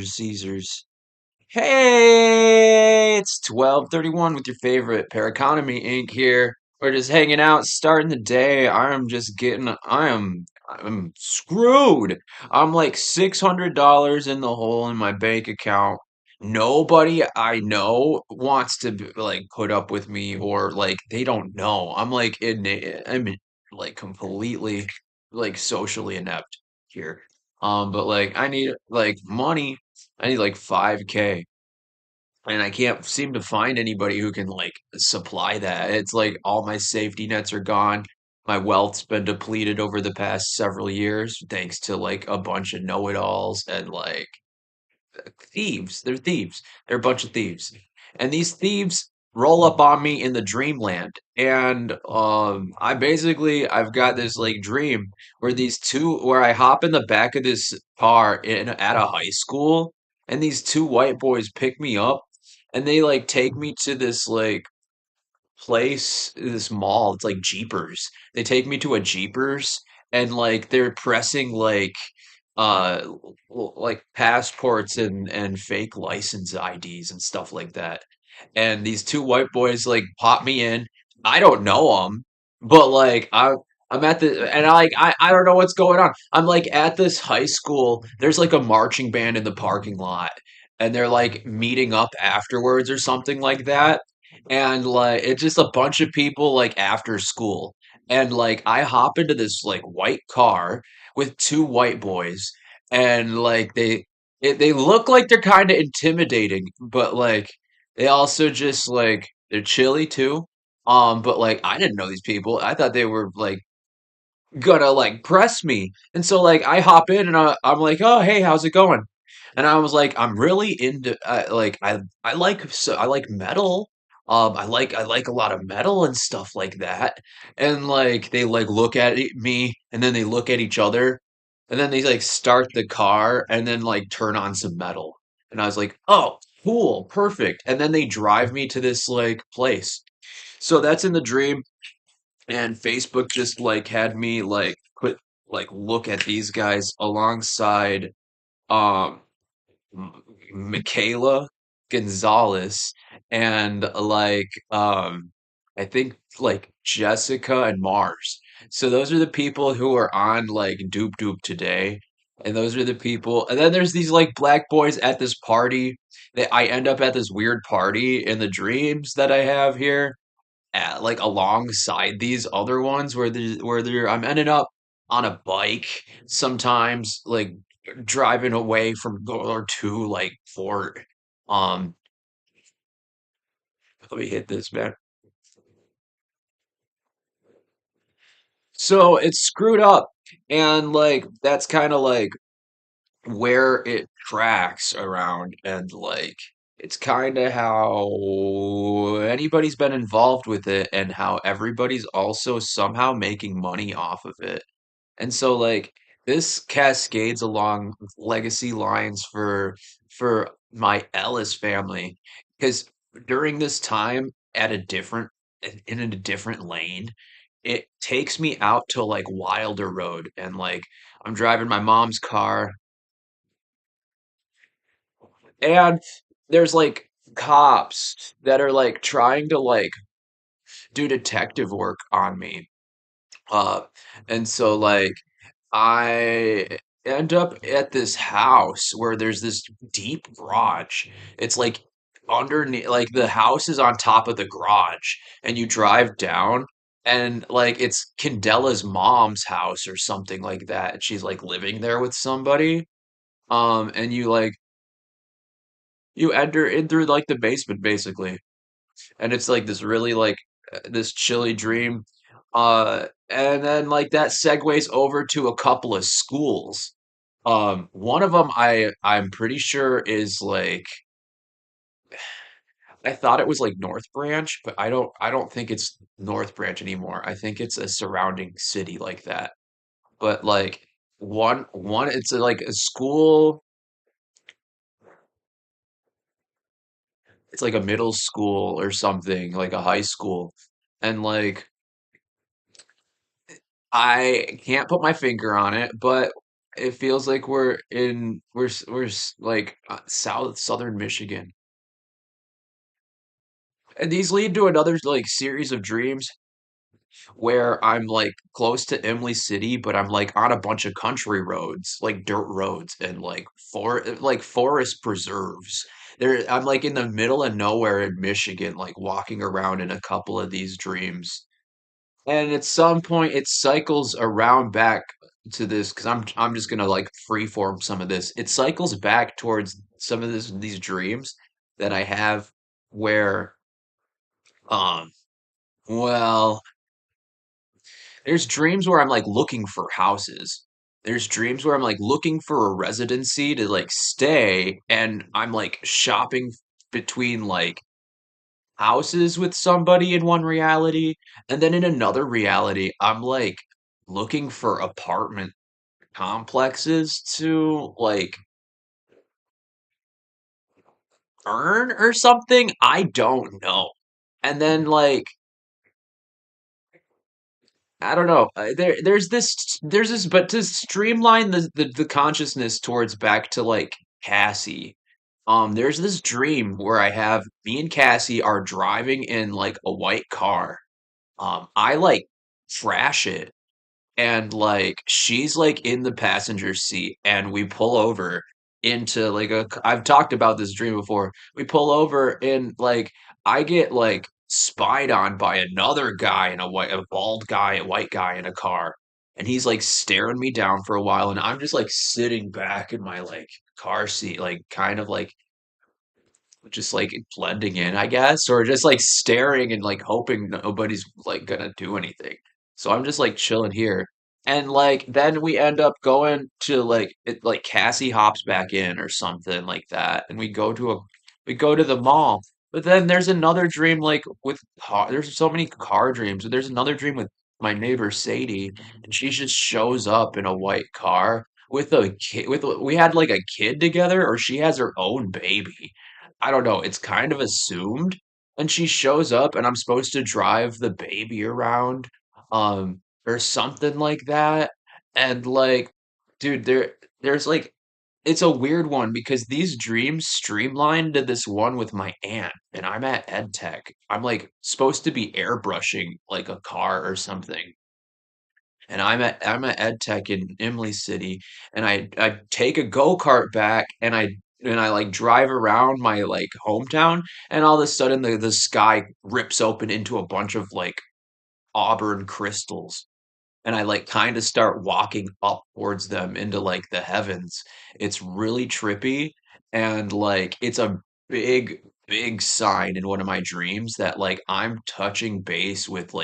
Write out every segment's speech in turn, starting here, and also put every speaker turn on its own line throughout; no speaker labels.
Caesars. Hey, it's 12:31 with your favorite Paraconomy Inc. here. We're just hanging out, starting the day. I'm screwed. I'm like $600 in the hole in my bank account. Nobody I know wants to like put up with me or like they don't know. I'm like completely like socially inept here. But like I need like money. I need like 5K and I can't seem to find anybody who can like supply that. It's like all my safety nets are gone. My wealth's been depleted over the past several years thanks to like a bunch of know-it-alls and like thieves. They're thieves. They're a bunch of thieves. And these thieves roll up on me in the dreamland. And I've got this like dream where I hop in the back of this car in at a high school and these two white boys pick me up and they like take me to this like this mall. It's like Jeepers. They take me to a Jeepers and like they're pressing uh like passports and fake license IDs and stuff like that. And these two white boys like pop me in. I don't know them, but like I'm at the and I don't know what's going on. I'm like at this high school. There's like a marching band in the parking lot and they're like meeting up afterwards or something like that. And like it's just a bunch of people like after school. And like I hop into this like white car with two white boys and like they look like they're kind of intimidating, but like they also just like they're chilly too. But like I didn't know these people. I thought they were like gonna like press me. And so like I hop in and I'm like, "Oh, hey, how's it going?" And I was like, "I'm really into I like metal. I like a lot of metal and stuff like that." And like they like look at me and then they look at each other and then they like start the car and then like turn on some metal. And I was like, "Oh, cool, perfect." And then they drive me to this like place. So that's in the dream and Facebook just like had me like put like look at these guys alongside um Michaela Gonzalez and I think like Jessica and Mars. So those are the people who are on like Doop Doop today. And those are the people. And then there's these like black boys at this party. That I end up at this weird party in the dreams that I have here like alongside these other ones I'm ending up on a bike sometimes like driving away from or to like Fort. Um, Let me hit this, man. So it's screwed up, and like that's kind of like where it tracks around, and like it's kind of how anybody's been involved with it, and how everybody's also somehow making money off of it. And so like this cascades along legacy lines for my Ellis family because during this time at a different in a different lane, it takes me out to like Wilder Road and like I'm driving my mom's car and there's like cops that are like trying to like do detective work on me. Uh and so like I end up at this house where there's this deep garage. It's like underneath, like the house is on top of the garage, and you drive down, and like it's Candela's mom's house or something like that. She's like living there with somebody. And you enter in through like the basement basically, and it's like this really like this chilly dream. And then like that segues over to a couple of schools. One of them I'm pretty sure is like I thought it was like North Branch, but I don't think it's North Branch anymore. I think it's a surrounding city like that. But like one it's like a school, it's like a middle school or something, like a high school. And like I can't put my finger on it, but it feels like like southern Michigan. And these lead to another like series of dreams where I'm like close to Emily City, but I'm like on a bunch of country roads, like dirt roads and like forest preserves. I'm like in the middle of nowhere in Michigan, like walking around in a couple of these dreams. And at some point it cycles around back to this because I'm just gonna like freeform some of this. It cycles back towards some of these dreams that I have where um well there's dreams where I'm like looking for houses. There's dreams where I'm like looking for a residency to like stay, and I'm like shopping between like houses with somebody in one reality, and then in another reality, I'm like looking for apartment complexes to like earn or something. I don't know. And then like I don't know. But to streamline the consciousness towards back to like Cassie, there's this dream where I have me and Cassie are driving in like a white car. I like crash it and like she's like in the passenger seat and we pull over into like I've talked about this dream before. We pull over and like I get like spied on by another guy in a bald guy, a white guy in a car. And he's like staring me down for a while and I'm just like sitting back in my like car seat, like kind of like just like blending in, I guess, or just like staring and like hoping nobody's like gonna do anything. So I'm just like chilling here. And like then we end up going to like like Cassie hops back in or something like that, and we go to the mall. But then there's another dream like with there's so many car dreams. There's another dream with my neighbor Sadie, and she just shows up in a white car with a kid we had like a kid together, or she has her own baby. I don't know, it's kind of assumed. And she shows up and I'm supposed to drive the baby around, or something like that. And like, dude, there's like it's a weird one because these dreams streamlined to this one with my aunt, and I'm at ed tech. I'm like supposed to be airbrushing like a car or something. And I'm at ed tech in Emily City, and I take a go-kart back and I like drive around my like hometown, and all of a sudden the sky rips open into a bunch of like auburn crystals, and I like kind of start walking up towards them into like the heavens. It's really trippy, and like it's a big sign in one of my dreams that like I'm touching base with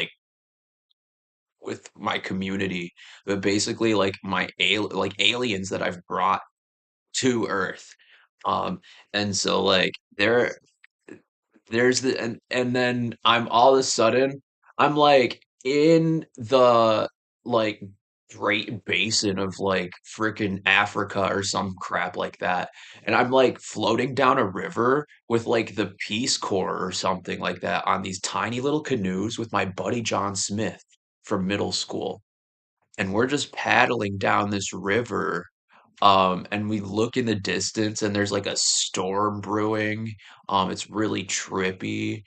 my community, but basically like like aliens that I've brought to Earth. Um, and so like there's and then I'm all of a sudden I'm like in the like Great Basin of like freaking Africa or some crap like that. And I'm like floating down a river with like the Peace Corps or something like that on these tiny little canoes with my buddy John Smith from middle school. And we're just paddling down this river, and we look in the distance and there's like a storm brewing. It's really trippy.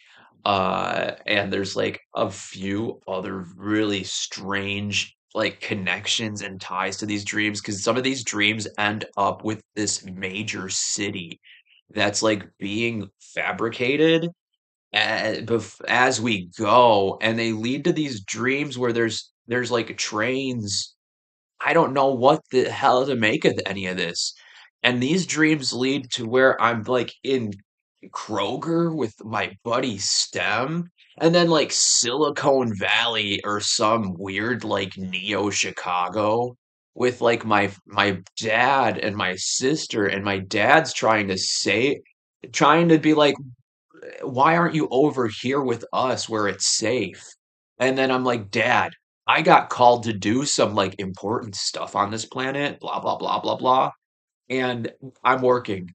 And there's like a few other really strange like connections and ties to these dreams because some of these dreams end up with this major city that's like being fabricated as we go, and they lead to these dreams where there's like trains. I don't know what the hell to make of any of this. And these dreams lead to where I'm like in Kroger with my buddy Stem, and then like Silicon Valley or some weird like neo Chicago with like my dad and my sister, and my dad's trying to be like, why aren't you over here with us where it's safe? And then I'm like, Dad, I got called to do some like important stuff on this planet, blah, blah, blah, blah, blah. And I'm working.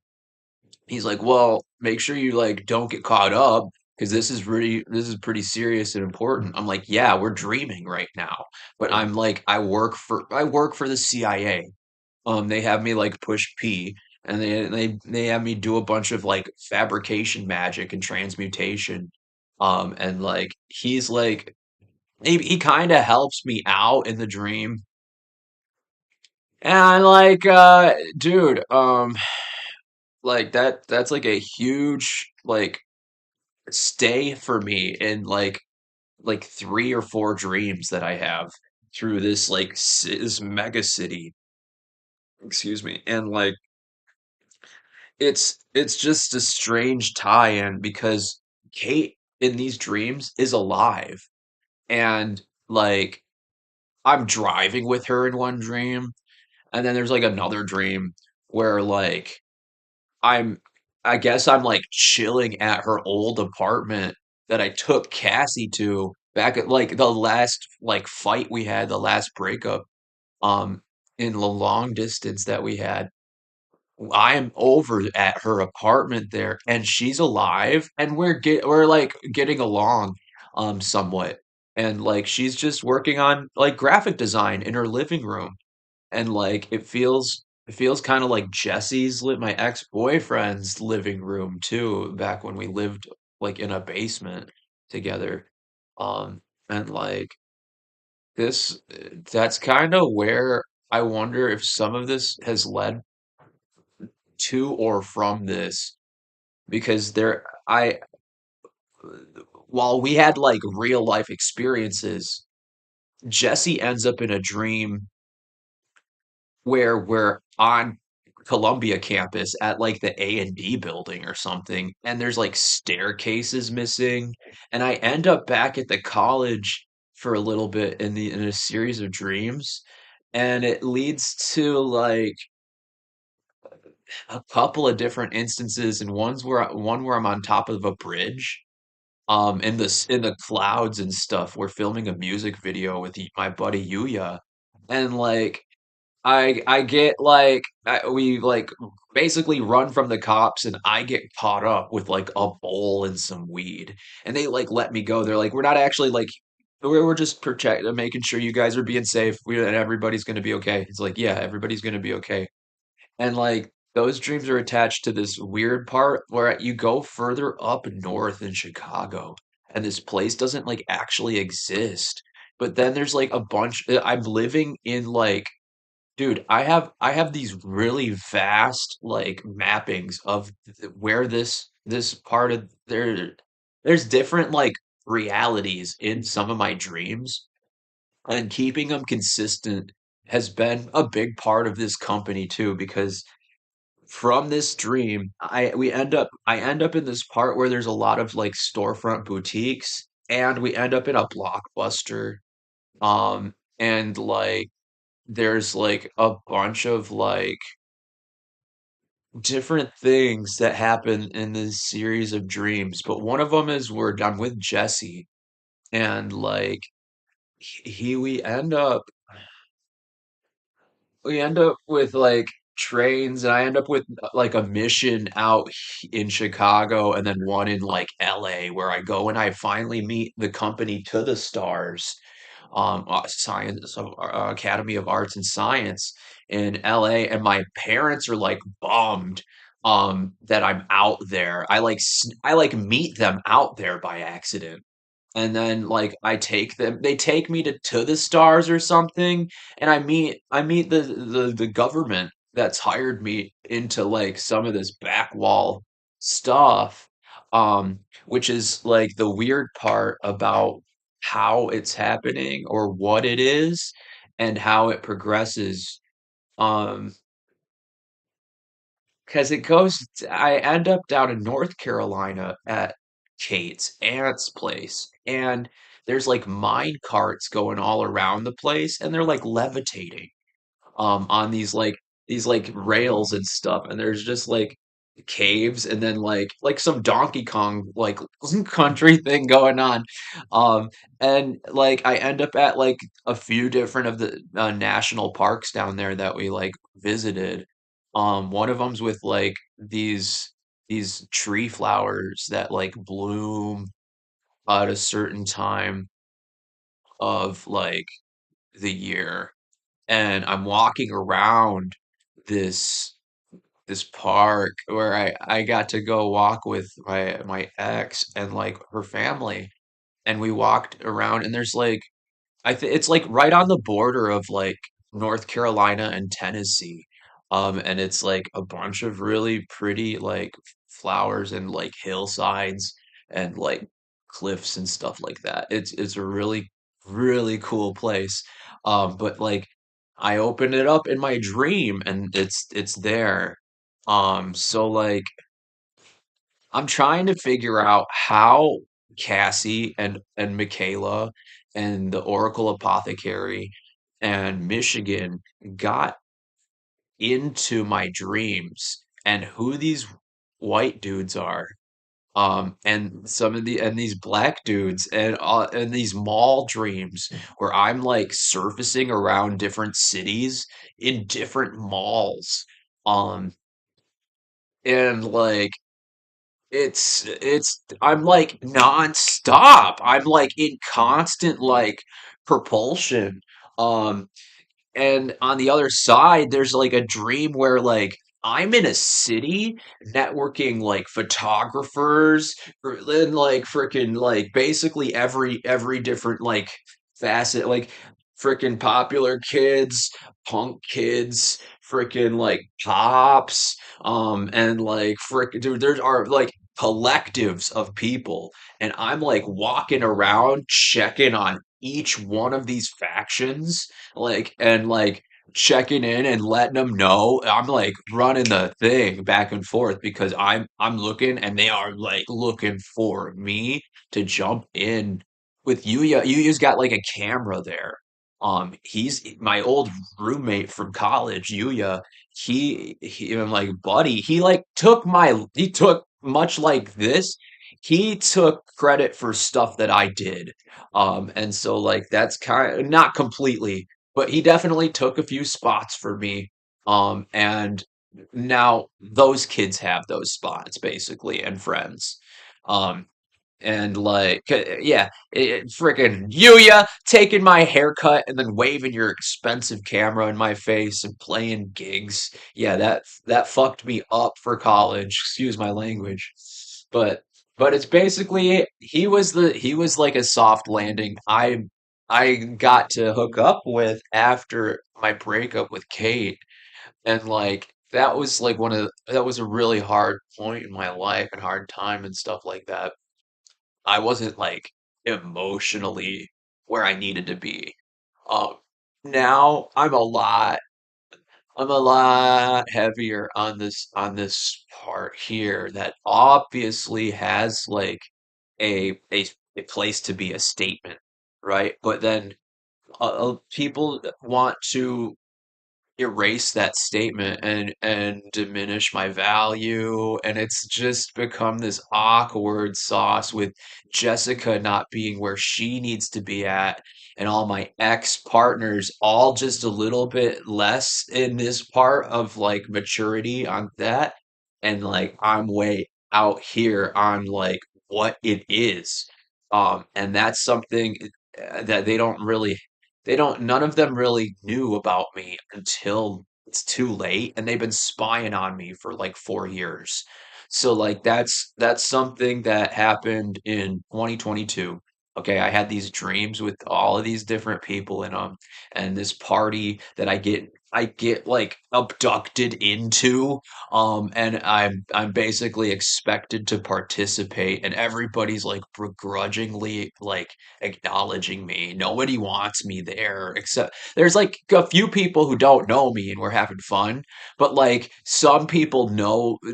He's like, well, make sure you like don't get caught up because this is pretty serious and important. I'm like, yeah, we're dreaming right now. But I'm like, I work for the CIA. They have me like push P, and they have me do a bunch of like fabrication magic and transmutation. And like he's like he kind of helps me out in the dream. And I like dude, like that's like a huge like stay for me in like three or four dreams that I have through this like this mega city. Excuse me. And like it's just a strange tie-in because Kate in these dreams is alive. And like I'm driving with her in one dream, and then there's like another dream where like I'm I guess I'm like chilling at her old apartment that I took Cassie to back at like the last like fight we had, the last breakup um in the long distance that we had. I am over at her apartment there and she's alive and we're like getting along somewhat. And like she's just working on like graphic design in her living room and like it feels kind of like my ex-boyfriend's living room too, back when we lived like in a basement together. Um and like that's kind of where I wonder if some of this has led to or from this because there I while we had like real life experiences, Jesse ends up in a dream where we're on Columbia campus at like the A&D building or something, and there's like staircases missing, and I end up back at the college for a little bit in a series of dreams, and it leads to like a couple of different instances, and one where I'm on top of a bridge, in the clouds and stuff. We're filming a music video with my buddy Yuya, and like I get like we like basically run from the cops and I get caught up with like a bowl and some weed and they like let me go. They're like, we're not actually like we're just protect making sure you guys are being safe. And everybody's gonna be okay. It's like, yeah, everybody's gonna be okay. And like those dreams are attached to this weird part where you go further up north in Chicago and this place doesn't like actually exist. But then there's like a bunch I'm living in like dude, I have these really vast like mappings of where this part of there's different like realities in some of my dreams, and keeping them consistent has been a big part of this company too, because from this dream, I end up in this part where there's a lot of like storefront boutiques, and we end up in a Blockbuster, and like there's like a bunch of like different things that happen in this series of dreams, but one of them is where I'm with Jesse, and like he we end up with like trains, and I end up with like a mission out in Chicago and then one in like LA where I go and I finally meet the company to the stars, science Academy of Arts and Science in LA, and my parents are like bummed that I'm out there. I like meet them out there by accident. And then like they take me to the stars or something, and I meet the government that's hired me into like some of this back wall stuff, which is like the weird part about how it's happening or what it is and how it progresses. Um, because I end up down in North Carolina at Kate's aunt's place, and there's like mine carts going all around the place, and they're like levitating on these like rails and stuff, and there's just like caves and then like some Donkey Kong like country thing going on. um and like I end up at like a few different of the national parks down there that we like visited. One of them's with like these tree flowers that like bloom at a certain time of like the year, and I'm walking around this this park where I got to go walk with my ex and like her family, and we walked around, and there's like I think it's like right on the border of like North Carolina and Tennessee. And it's like a bunch of really pretty like flowers and like hillsides and like cliffs and stuff like that. It's a really really cool place. But like I opened it up in my dream and it's there. So like I'm trying to figure out how Cassie and Michaela and the Oracle Apothecary and Michigan got into my dreams and who these white dudes are. And some of the and these black dudes and these mall dreams where I'm like surfacing around different cities in different malls. Um, and like I'm like nonstop. I'm like in constant like propulsion. Um and on the other side, there's like a dream where like I'm in a city networking like photographers and like freaking like basically every different like facet like freaking popular kids, punk kids, freaking like pops, and like frick dude, there are like collectives of people, and I'm like walking around checking on each one of these factions like and like checking in and letting them know I'm like running the thing back and forth because I'm looking and they are like looking for me to jump in with Yuya. Yuya's got like a camera there. He's my old roommate from college, Yuya. I'm like, buddy, he took much like this. He took credit for stuff that I did. And so like that's kind of not completely, but he definitely took a few spots for me. And now those kids have those spots basically and friends. Um, and like, yeah, freaking Yuya taking my haircut and then waving your expensive camera in my face and playing gigs. Yeah, that fucked me up for college. Excuse my language, but it's basically he was like a soft landing. I got to hook up with after my breakup with Kate, and like that was like that was a really hard point in my life and hard time and stuff like that. I wasn't like emotionally where I needed to be. Um, Now I'm a lot heavier on this part here that obviously has like a place to be a statement, right? But then people want to erase that statement and diminish my value, and it's just become this awkward sauce with Jessica not being where she needs to be at, and all my ex partners all just a little bit less in this part of like maturity on that, and like I'm way out here on like what it is. And that's something that they don't none of them really knew about me until it's too late, and they've been spying on me for like 4 years. So like that's something that happened in 2022. Okay, I had these dreams with all of these different people in them, and this party that I get like abducted into, and I'm basically expected to participate, and everybody's like begrudgingly like acknowledging me. Nobody wants me there except there's like a few people who don't know me and we're having fun, but like some people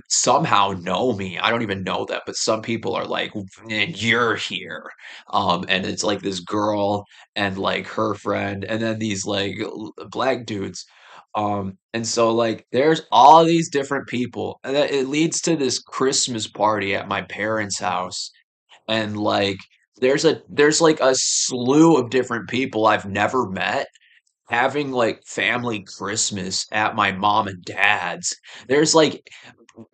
somehow know me. I don't even know that, but some people are like, "And you're here." And it's like this girl and like her friend and then these like black dudes. And so like there's all these different people and it leads to this Christmas party at my parents' house, and like there's like a slew of different people I've never met having like family Christmas at my mom and dad's. There's like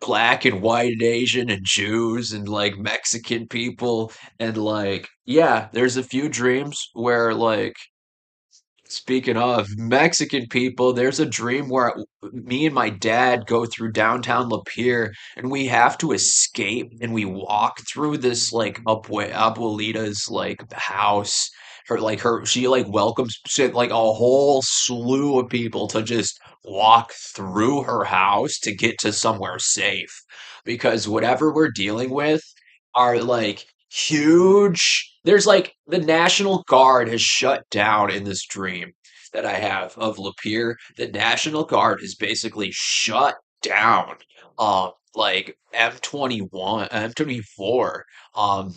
black and white and Asian and Jews and like Mexican people, and like yeah, there's a few dreams where like Speaking of Mexican people, there's a dream where me and my dad go through downtown Lapeer and we have to escape and we walk through this like abuelita's like house. She like welcomes shit like a whole slew of people to just walk through her house to get to somewhere safe because whatever we're dealing with are like huge. There's like the National Guard has shut down in this dream that I have of Lapeer. The National Guard has basically shut down like M21, M24,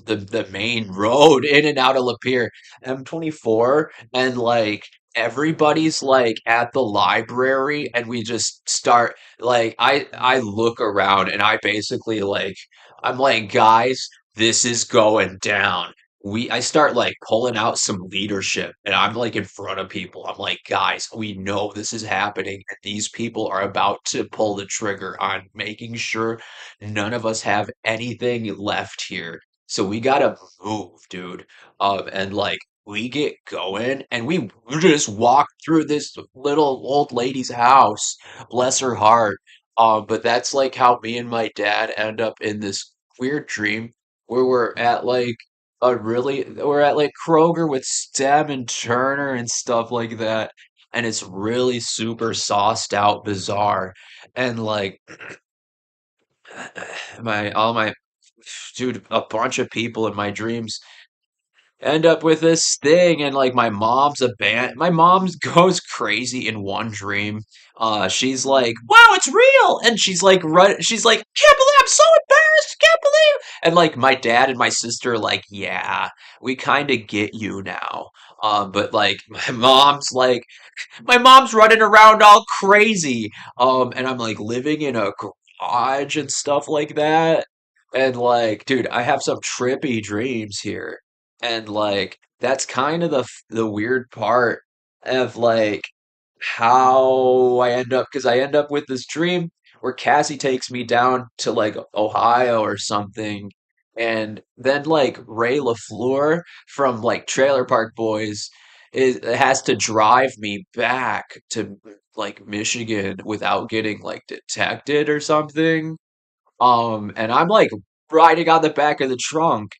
the main road in and out of Lapeer, M24, and like everybody's like at the library and we just start like I look around and I basically like I'm like, guys, this is going down. I start like pulling out some leadership and I'm like in front of people. I'm like, guys, we know this is happening and these people are about to pull the trigger on making sure none of us have anything left here. So we gotta move, dude. And like we get going and we just walk through this little old lady's house, bless her heart. But that's like how me and my dad end up in this weird dream where we're at like Kroger with Stem and Turner and stuff like that. And it's really super sauced out bizarre. And like my all my dude, a bunch of people in my dreams end up with this thing and like my mom's goes crazy in one dream. She's like, wow, it's real, and she's like, can't believe, I'm so embarrassed, can't believe. And like my dad and my sister are like, yeah, we kind of get you now. But like my mom's running around all crazy. And I'm like living in a garage and stuff like that. And like, dude, I have some trippy dreams here. And like, that's kind of the weird part of like how I end up, because I end up with this dream where Cassie takes me down to like Ohio or something. And then like Ray LaFleur from like Trailer Park Boys has to drive me back to like Michigan without getting like detected or something. And I'm like riding on the back of the trunk.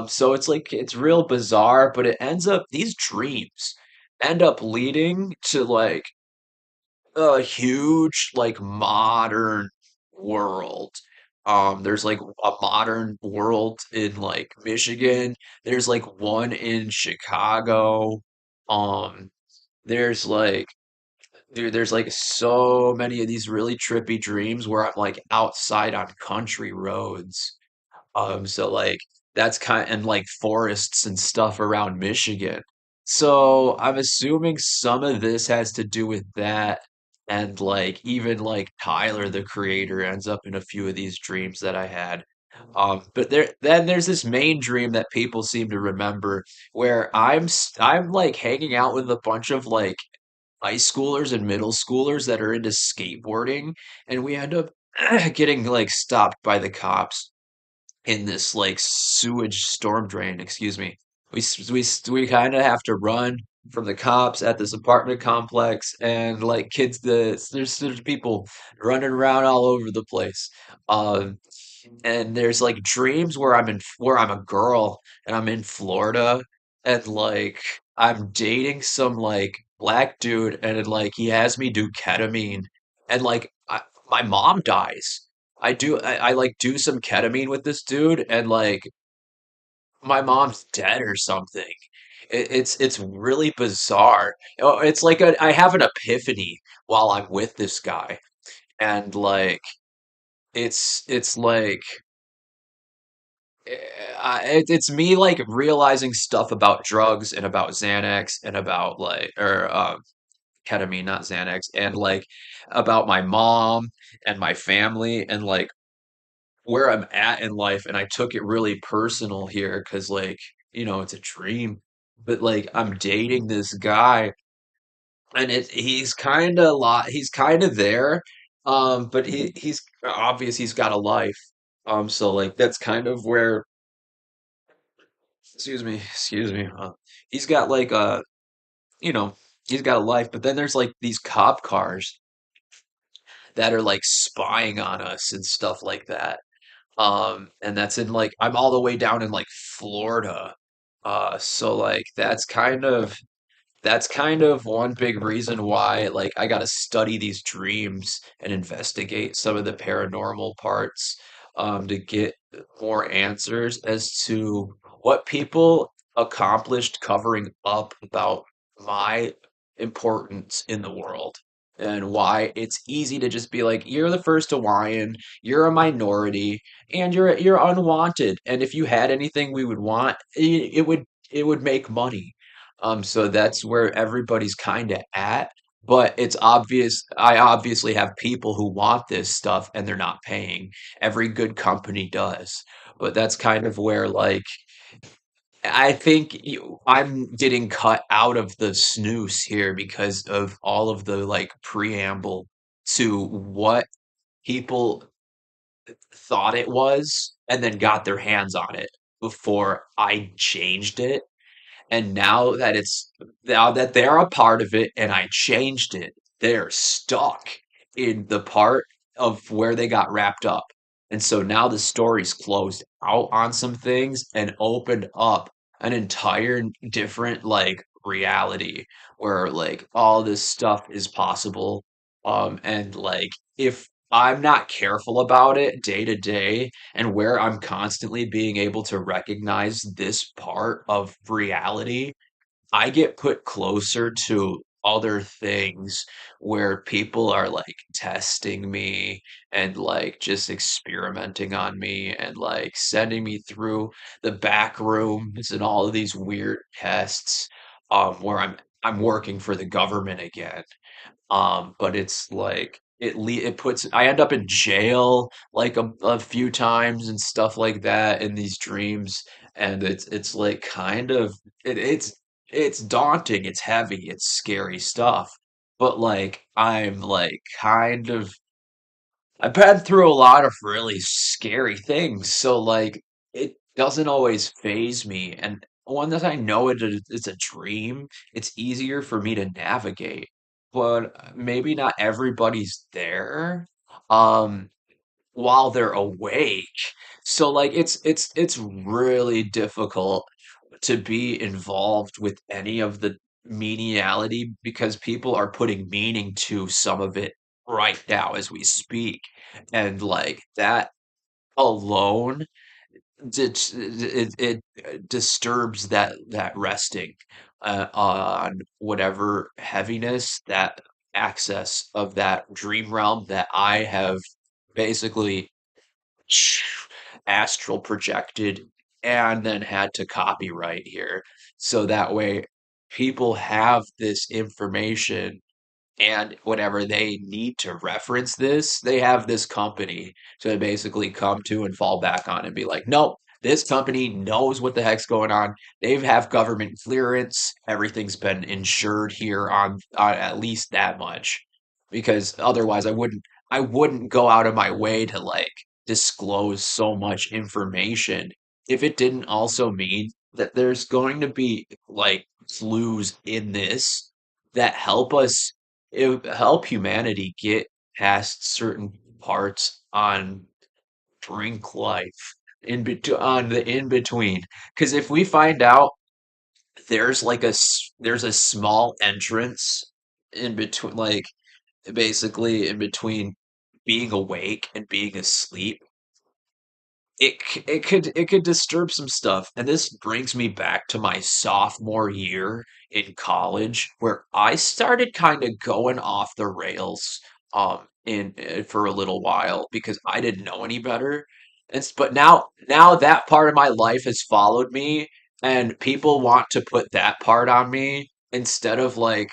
So it's like it's real bizarre, but it ends up these dreams end up leading to like a huge like modern world. There's like a modern world in like Michigan. There's like one in Chicago. Um, there's like Dude, there's like so many of these really trippy dreams where I'm like outside on country roads. So like that's kind and like forests and stuff around Michigan. So I'm assuming some of this has to do with that. And like even like Tyler, the creator, ends up in a few of these dreams that I had. But then there's this main dream that people seem to remember where I'm like hanging out with a bunch of like high schoolers and middle schoolers that are into skateboarding, and we end up getting like stopped by the cops in this like sewage storm drain. Excuse me. We kind of have to run from the cops at this apartment complex, and like kids, there's people running around all over the place. Um, and there's like dreams where I'm a girl and I'm in Florida and like I'm dating some like black dude and it, like he has me do ketamine and my mom dies. I like do some ketamine with this dude and like my mom's dead or something. It's really bizarre. It's like I have an epiphany while I'm with this guy and like it's like it's me like realizing stuff about drugs and about Xanax and about like or ketamine, not Xanax, and like about my mom and my family and like where I'm at in life. And I took it really personal here because like it's a dream, but like I'm dating this guy and he's kind of there, but he's obvious he's got a life. So like that's kind of where excuse me. He's got like a, you know, He's got a life, but then there's like these cop cars that are like spying on us and stuff like that. And that's in like I'm all the way down in like Florida. So like that's kind of one big reason why like I got to study these dreams and investigate some of the paranormal parts to get more answers as to what people accomplished covering up about my importance in the world and why it's easy to just be like you're the first Hawaiian, you're a minority, and you're unwanted. And if you had anything we would want, it would make money. So that's where everybody's kind of at. But it's obvious, I obviously have people who want this stuff and they're not paying. Every good company does. But that's kind of where, like, I think I'm getting cut out of the snooze here because of all of the, like, preamble to what people thought it was and then got their hands on it before I changed it. And now that they're a part of it and I changed it, they're stuck in the part of where they got wrapped up. And so now the story's closed out on some things and opened up an entire different like reality where like all this stuff is possible. And like if I'm not careful about it day to day, and where I'm constantly being able to recognize this part of reality, I get put closer to other things where people are like testing me and like just experimenting on me and like sending me through the back rooms and all of these weird tests where I'm working for the government again. But it's like it puts I end up in jail like a few times and stuff like that in these dreams, and it's like kind of it's daunting, it's heavy, it's scary stuff. But like I'm like kind of I've been through a lot of really scary things, so like it doesn't always phase me. And once I know it's a dream, it's easier for me to navigate. But maybe not everybody's there while they're awake. So like it's really difficult to be involved with any of the meniality because people are putting meaning to some of it right now as we speak. And like that alone, it disturbs that resting on whatever heaviness, that access of that dream realm that I have basically astral projected and then had to copyright here. So that way people have this information and whenever they need to reference this, they have this company to basically come to and fall back on and be like, nope, this company knows what the heck's going on. They have government clearance. Everything's been insured here on at least that much. Because otherwise I wouldn't go out of my way to like disclose so much information if it didn't also mean that there's going to be like clues in this that help humanity get past certain parts on brink life on the in between. Because if we find out there's a small entrance in between, like basically in between being awake and being asleep, it could disturb some stuff. And this brings me back to my sophomore year in college where I started kind of going off the rails in for a little while because I didn't know any better. But now that part of my life has followed me and people want to put that part on me instead of like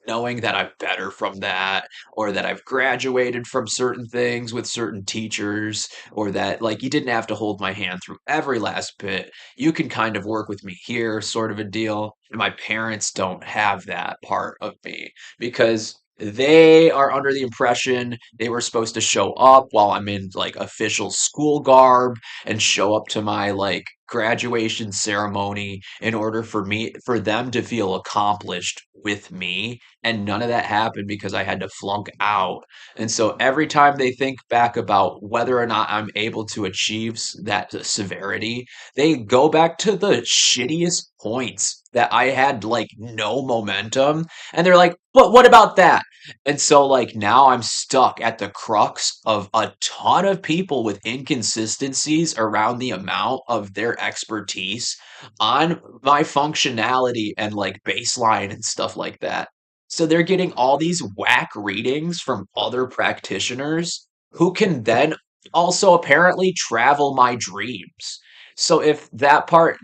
knowing that I'm better from that or that I've graduated from certain things with certain teachers or that like you didn't have to hold my hand through every last bit. You can kind of work with me here, sort of a deal. And my parents don't have that part of me because they are under the impression they were supposed to show up while I'm in like official school garb and show up to my like graduation ceremony in order for them to feel accomplished with me, and none of that happened because I had to flunk out. And so every time they think back about whether or not I'm able to achieve that severity, they go back to the shittiest points that I had like no momentum, and they're like, "But what about that?" And so, like, now I'm stuck at the crux of a ton of people with inconsistencies around the amount of their expertise on my functionality and like baseline and stuff like that. So they're getting all these whack readings from other practitioners who can then also apparently travel my dreams. So if that part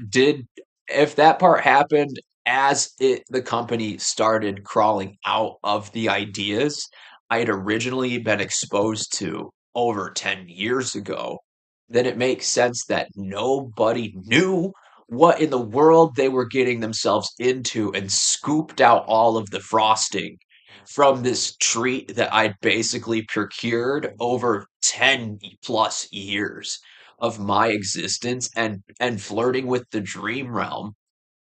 happened as the company started crawling out of the ideas I had originally been exposed to over 10 years ago, then it makes sense that nobody knew what in the world they were getting themselves into and scooped out all of the frosting from this treat that I'd basically procured over 10 plus years of my existence and flirting with the dream realm,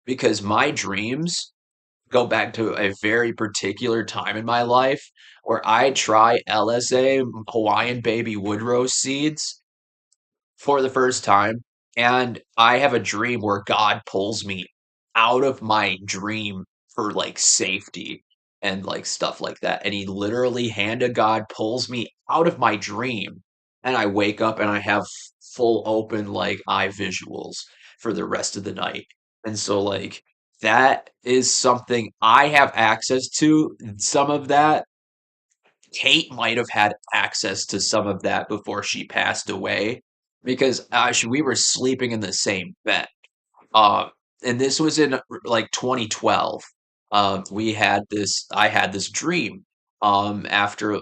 because my dreams go back to a very particular time in my life where I try LSA, Hawaiian baby wood rose seeds, for the first time, and I have a dream where God pulls me out of my dream for like safety and like stuff like that. And he literally, hand of God, pulls me out of my dream, and I wake up and I have full open like eye visuals for the rest of the night. And so like that is something I have access to. Some of that Kate might have had access to some of that before she passed away, because we were sleeping in the same bed. Uh, and this was in like 2012. I had this dream after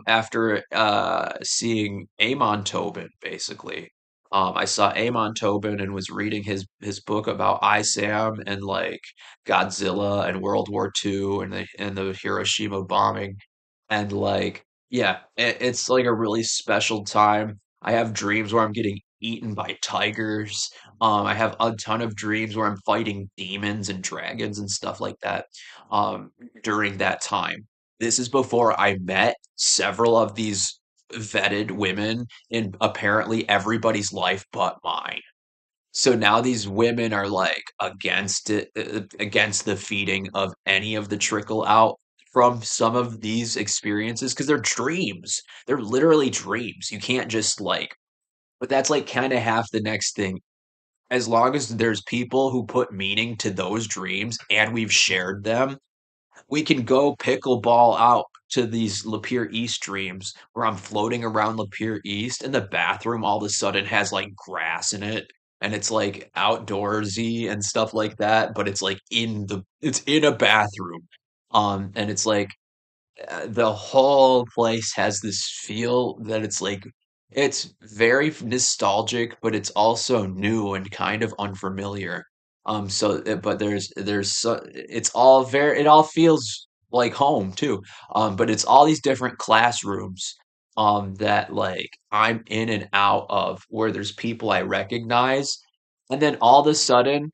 seeing Amon Tobin, basically. I saw Amon Tobin and was reading his book about ISAM and like Godzilla and World War II and the Hiroshima bombing. And like, yeah, it's like a really special time. I have dreams where I'm getting eaten by tigers. I have a ton of dreams where I'm fighting demons and dragons and stuff like that um, during that time. This is before I met several of these vetted women in apparently everybody's life but mine. So now these women are like against it, against the feeding of any of the trickle out from some of these experiences because they're dreams. They're literally dreams. You can't just like, but that's like kind of half the next thing. As long as there's people who put meaning to those dreams and we've shared them, we can go pickleball out to these Lapeer East dreams where I'm floating around Lapeer East and the bathroom all of a sudden has like grass in it and it's like outdoorsy and stuff like that, but it's like it's in a bathroom. And it's like the whole place has this feel that it's like it's very nostalgic, but it's also new and kind of unfamiliar. But it all feels like home too. But it's all these different classrooms that like I'm in and out of where there's people I recognize, and then all of a sudden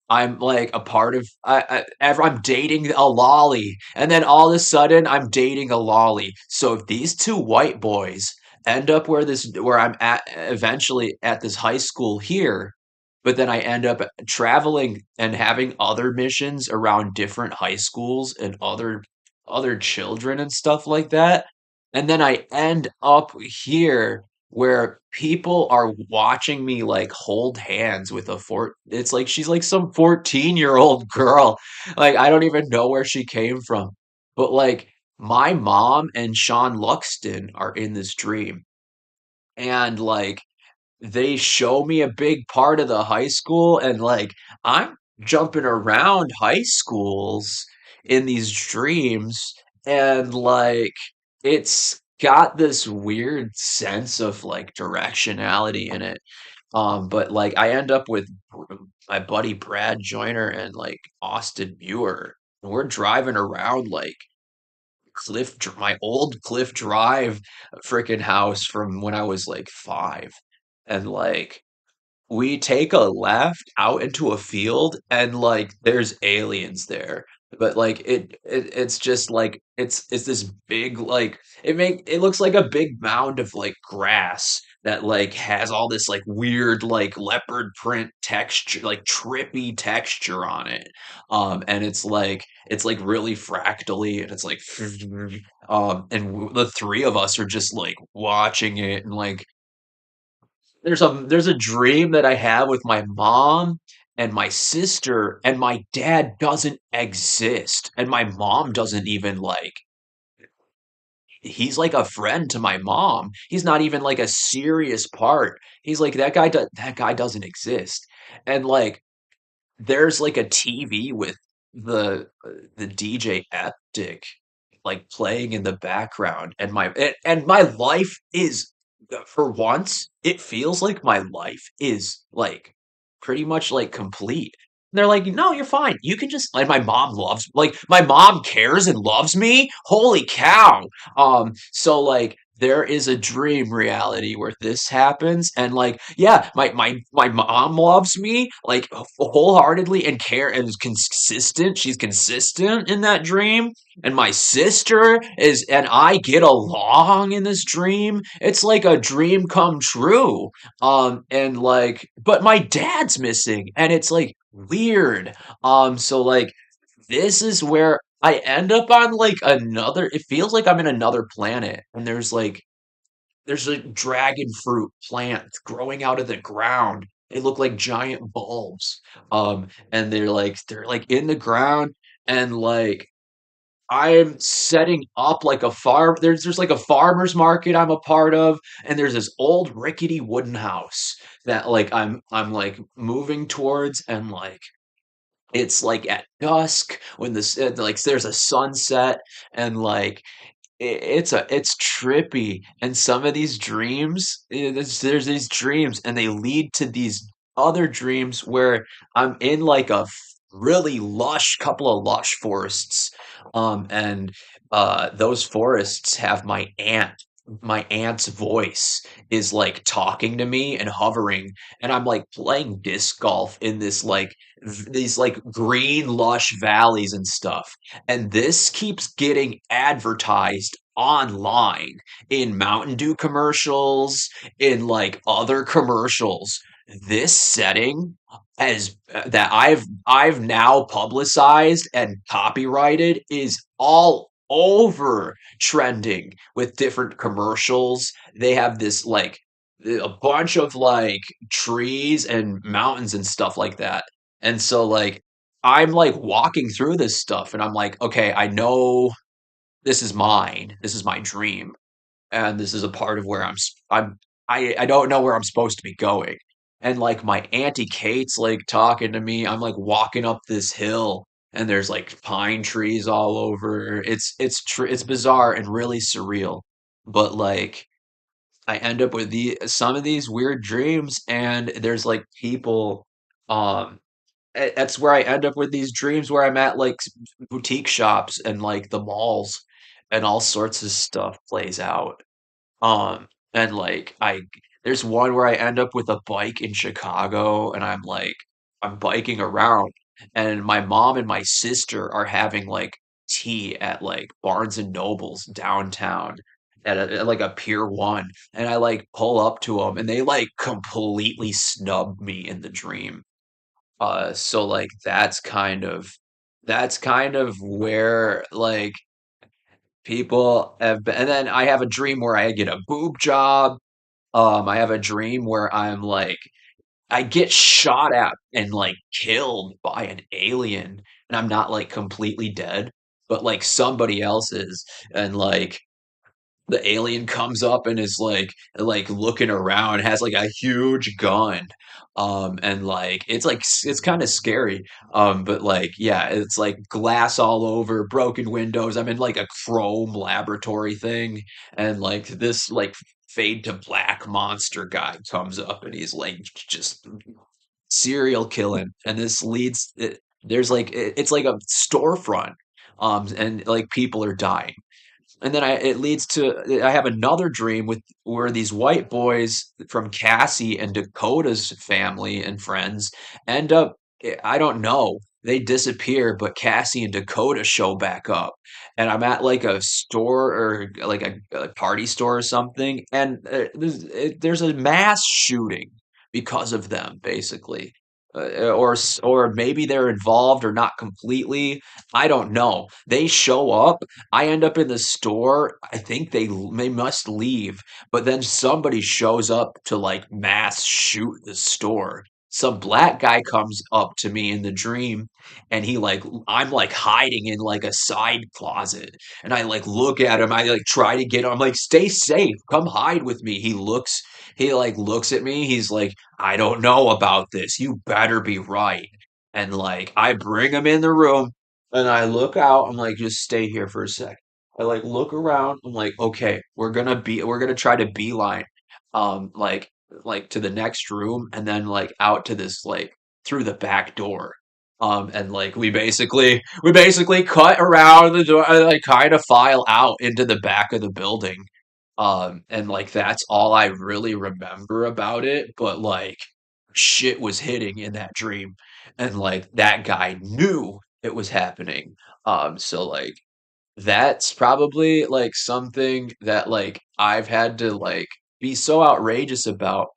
I'm like a part of I'm dating a lolly, and then all of a sudden I'm dating a lolly. So if these two white boys end up where I'm at eventually at this high school here, but then I end up traveling and having other missions around different high schools and other children and stuff like that, and then I end up here where people are watching me like hold hands with it's like she's like some 14-year-old girl. Like I don't even know where she came from. But like my mom and Sean Luxton are in this dream. And like they show me a big part of the high school, and like I'm jumping around high schools in these dreams, and like it's got this weird sense of like directionality in it. But like I end up with my buddy Brad Joyner and like Austin Muir, and we're driving around like my old Cliff Drive freaking house from when I was like 5. And like we take a left out into a field and like there's aliens there, but like it's just like it's this big like it looks like a big mound of like grass that like has all this like weird like leopard print texture, like trippy texture on it. And it's like really fractally, and it's like the three of us are just like watching it, and like there's a dream that I have with my mom and my sister, and my dad doesn't exist, and my mom doesn't even like he's like a friend to my mom. He's not even like a serious part. He's like that guy doesn't exist. And like there's like a TV with the DJ Eptic like playing in the background, and my life is for once it feels like my life is like pretty much like complete. And they're like, no, you're fine. You can just like my mom cares and loves me. Holy cow. So like there is a dream reality where this happens, and like yeah, my mom loves me like wholeheartedly and care and is consistent. She's consistent in that dream, and my sister is and I get along in this dream. It's like a dream come true. And like but my dad's missing, and it's like weird. So like this is where I end up on like another it feels like I'm in another planet, and there's a dragon fruit plant growing out of the ground. They look like giant bulbs. And they're like in the ground, and like I'm setting up like a farm. There's like a farmer's market I'm a part of, and there's this old rickety wooden house that like I'm like moving towards, and like it's like at dusk when like there's a sunset, and like it's trippy, and some of these dreams there's these dreams, and they lead to these other dreams where I'm in like really lush couple of lush forests, and those forests have my aunt's voice is like talking to me and hovering, and I'm like playing disc golf in this like these like green lush valleys and stuff, and this keeps getting advertised online in Mountain Dew commercials, in like other commercials. This setting has that I've now publicized and copyrighted is all over trending with different commercials. They have this like a bunch of like trees and mountains and stuff like that. And so like I'm like walking through this stuff, and I'm like, okay, I know this is mine. This is my dream, and this is a part of where I don't know where I'm supposed to be going. And like my Auntie Kate's like talking to me. I'm like walking up this hill, and there's like pine trees all over. It's bizarre and really surreal. But like I end up with the some of these weird dreams, and there's like people that's where I end up with these dreams where I'm at like boutique shops and like the malls, and all sorts of stuff plays out. And like there's one where I end up with a bike in Chicago, and I'm biking around, and my mom and my sister are having like tea at like Barnes and Nobles downtown at like a Pier 1, and I like pull up to them, and they like completely snub me in the dream. So like that's kind of where like people have been. And then I have a dream where I get a boob job. I have a dream where I'm like I get shot at and like killed by an alien, and I'm not like completely dead, but like somebody else is, and like the alien comes up and is like looking around, has like a huge gun, and like it's kind of scary, but like yeah, it's like glass all over, broken windows. I'm in like a chrome laboratory thing, and like this like fade to black monster guy comes up, and he's like just serial killing, and there's like it's like a storefront, and like people are dying, And then it leads to I have another dream with where these white boys from Cassie and Dakota's family and friends end up, I don't know, they disappear, but Cassie and Dakota show back up. And I'm at like a store or like a party store or something, and there's a mass shooting because of them, basically. Or maybe they're involved or not completely. I don't know. They show up, I end up in the store. I think they must leave, but then somebody shows up to like mass shoot the store. Some black guy comes up to me in the dream, and I'm like hiding in like a side closet, and I like look at him. I like try to get him. I'm like, stay safe. Come hide with me. He like looks at me. He's like, I don't know about this. You better be right. And like I bring him in the room. And I look out, I'm like, just stay here for a sec. I like look around, I'm like, okay, we're gonna try to beeline like to the next room and then like out to this like through the back door. And like we basically cut around the door and like kind of file out into the back of the building. And like that's all I really remember about it, but like shit was hitting in that dream. And like that guy knew it was happening. So like that's probably like something that like I've had to like be so outrageous about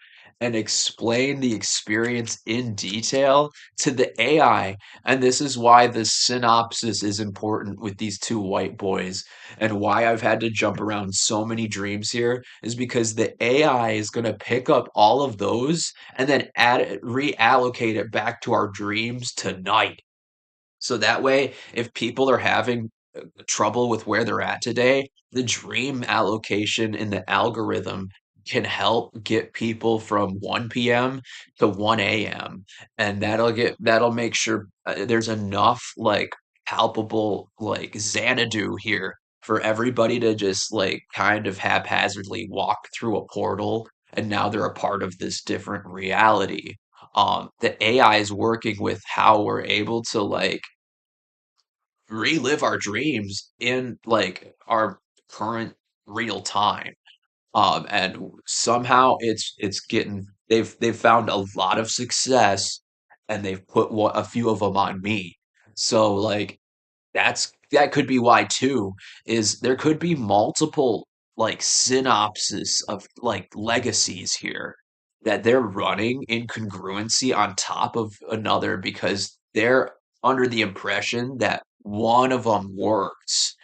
and explain the experience in detail to the AI. And this is why the synopsis is important with these two white boys and why I've had to jump around so many dreams here is because the AI is going to pick up all of those and then reallocate it back to our dreams tonight. So that way, if people are having trouble with where they're at today, the dream allocation in the algorithm can help get people from 1 p.m. to 1 a.m. And that'll make sure there's enough like palpable like Xanadu here for everybody to just like kind of haphazardly walk through a portal and now they're a part of this different reality. The AI is working with how we're able to like relive our dreams in like our current real time. And somehow it's getting they've found a lot of success and they've put a few of them on me. So like that could be why too, is there could be multiple like synopsis of like legacies here that they're running in congruency on top of another because they're under the impression that one of them works.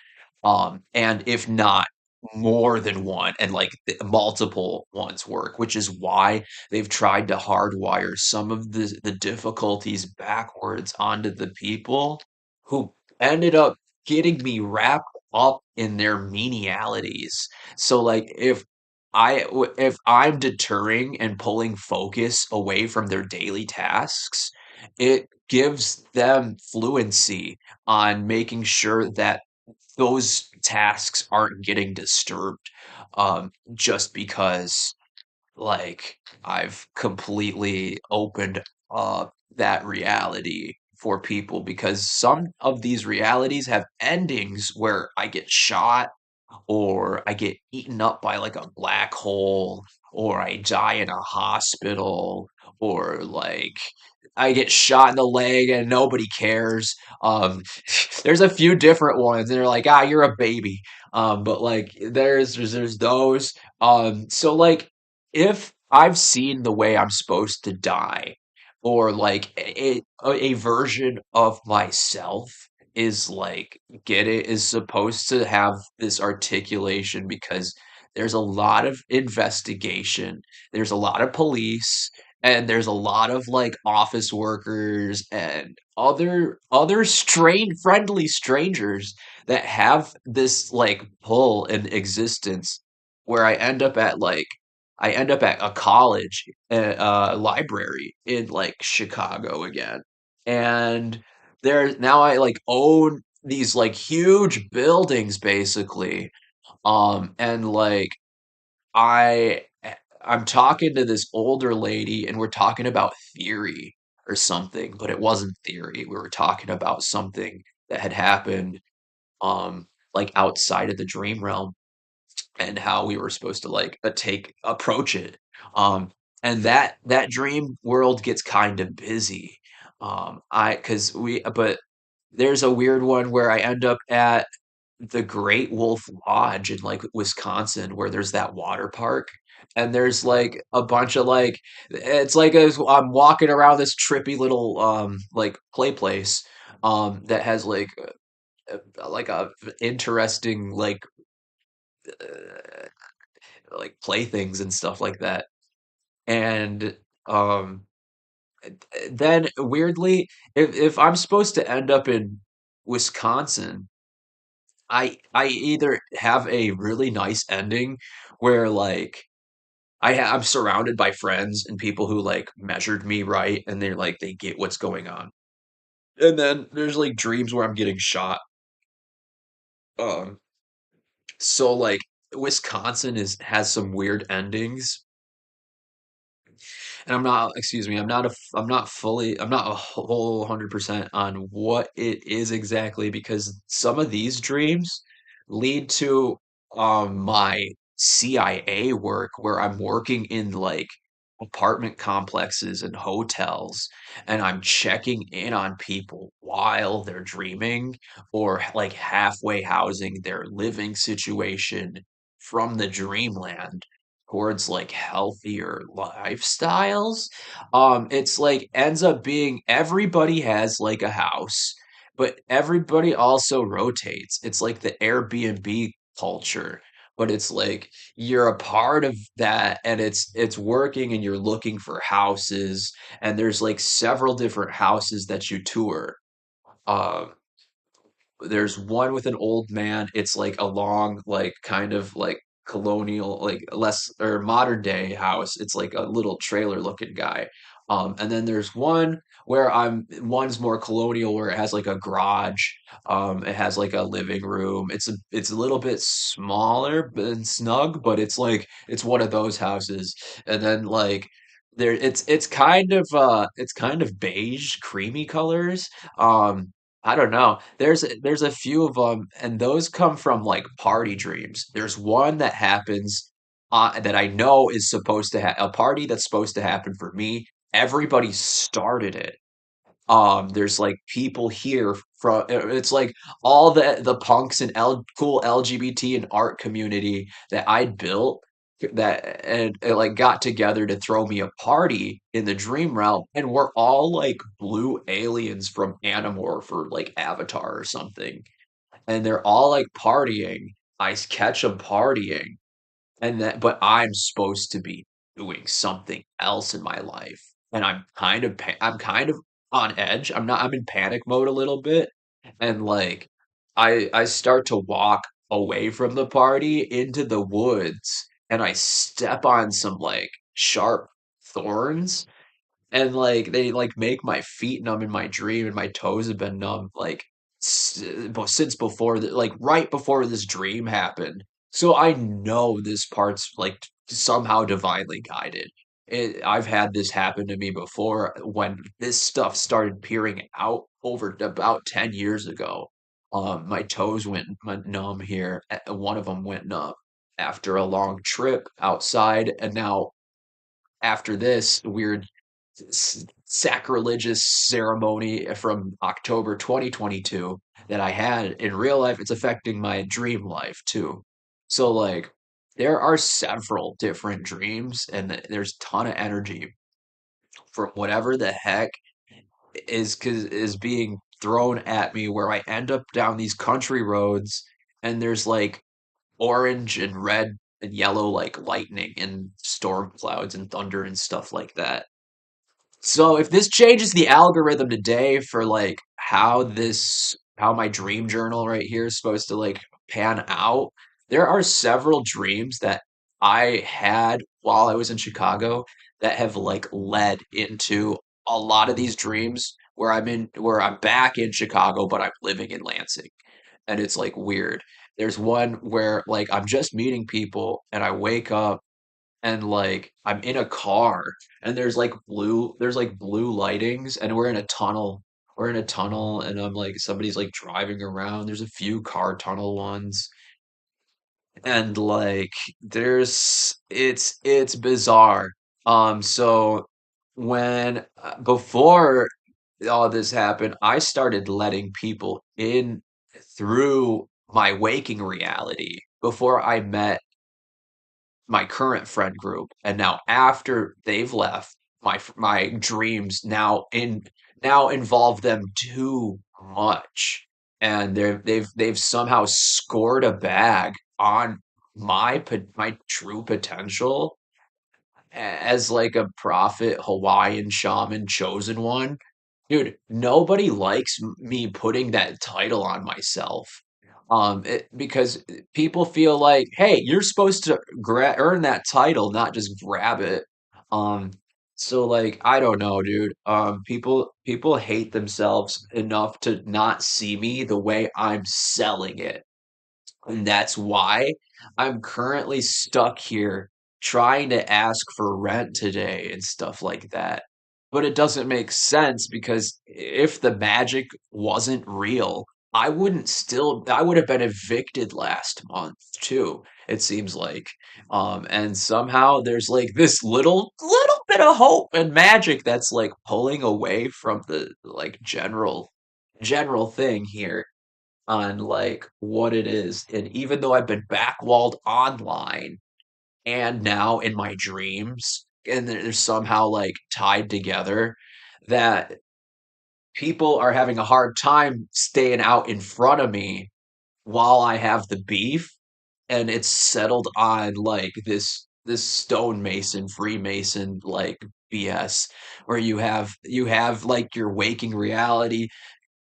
And if not more than one and like multiple ones work, which is why they've tried to hardwire some of the difficulties backwards onto the people who ended up getting me wrapped up in their menialities. So like if I'm deterring and pulling focus away from their daily tasks, it gives them fluency on making sure that those tasks aren't getting disturbed just because like I've completely opened up that reality for people because some of these realities have endings where I get shot or I get eaten up by like a black hole, or I die in a hospital, or like I get shot in the leg and nobody cares. There's a few different ones, and they're like, ah, you're a baby. But like there's those. So like if I've seen the way I'm supposed to die, or like a version of myself is like get it is supposed to have this articulation because there's a lot of investigation, there's a lot of police, and there's a lot of like office workers and other friendly strangers that have this like pull in existence where I end up at a college library in like Chicago again. And there now I like own these like huge buildings basically. And like I I'm talking to this older lady and we're talking about theory or something, but it wasn't theory. We were talking about something that had happened. like outside of the dream realm and how we were supposed to like take approach it. Um, and that dream world gets kind of busy. I because we but there's a weird one where I end up at the Great Wolf Lodge in like Wisconsin where there's that water park. And there's like a bunch of like it's like as I'm walking around this trippy little like play place that has like a interesting like playthings and stuff like that. And um then weirdly, if I'm supposed to end up in Wisconsin, I either have a really nice ending where like I'm surrounded by friends and people who like measured me right and they're like they get what's going on. And then there's like dreams where I'm getting shot. Um so like Wisconsin is has some weird endings. And I'm not, excuse me, I'm not fully, I'm not a whole 100% on what it is exactly because some of these dreams lead to my CIA work where I'm working in like apartment complexes and hotels and I'm checking in on people while they're dreaming or like halfway housing their living situation from the dreamland towards like healthier lifestyles. It's like ends up being everybody has like a house, but everybody also rotates. It's like the Airbnb culture, but it's like you're a part of that and it's working and you're looking for houses and there's like several different houses that you tour. Um, there's one with an old man. It's like a long, like kind of like colonial, like less or modern day house. It's like a little trailer looking guy. And then there's one where one's more colonial where it has like a garage. It has like a living room. It's a little bit smaller and snug, but it's like it's one of those houses. And then like there it's kind of beige, creamy colors. I don't know. There's a few of them, and those come from like party dreams. There's one that happens that I know is supposed to have a party that's supposed to happen for me. Everybody started it. There's like people here from it's like all the punks and cool LGBT and art community that I'd built that and like got together to throw me a party in the dream realm and we're all like blue aliens from Animorph or like Avatar or something and they're all like partying. I catch them partying and that but I'm supposed to be doing something else in my life and I'm kind of on edge. I'm in panic mode a little bit and like I start to walk away from the party into the woods and I step on some like sharp thorns and like they like make my feet numb in my dream and my toes have been numb like since before like right before this dream happened, so I know this part's like somehow divinely guided. I've had this happen to me before when this stuff started peering out over about 10 years ago. My toes went numb here. One of them went numb after a long trip outside and now after this weird sacrilegious ceremony from October 2022 that I had in real life, it's affecting my dream life too. So like there are several different dreams and there's a ton of energy from whatever the heck is being thrown at me where I end up down these country roads and there's like orange and red and yellow like lightning and storm clouds and thunder and stuff like that. So if this changes the algorithm today for like how my dream journal right here is supposed to like pan out, there are several dreams that I had while I was in Chicago that have like led into a lot of these dreams where I'm back in Chicago but I'm living in Lansing. And it's like weird. There's one where like I'm just meeting people and I wake up and like I'm in a car and there's like blue lightings and we're in a tunnel we're in a tunnel and I'm like somebody's like driving around. There's a few car tunnel ones. And like there's it's bizarre. So when before all this happened, I started letting people in through my waking reality before I met my current friend group. And now after they've left, my dreams now involve them too much. And they've somehow scored a bag on my true potential as like a prophet Hawaiian shaman chosen one. Dude, nobody likes me putting that title on myself. Because people feel like, hey, you're supposed to earn that title, not just grab it. Um, so like, I don't know, dude. People hate themselves enough to not see me the way I'm selling it. And that's why I'm currently stuck here trying to ask for rent today and stuff like that. But it doesn't make sense because if the magic wasn't real, I would have been evicted last month too, it seems like. And somehow there's like this little bit of hope and magic that's like pulling away from the like general thing here on like what it is. And even though I've been backwalled online and now in my dreams, and they're somehow like tied together, that people are having a hard time staying out in front of me while I have the beef, and it's settled on like this stonemason freemason like BS where you have like your waking reality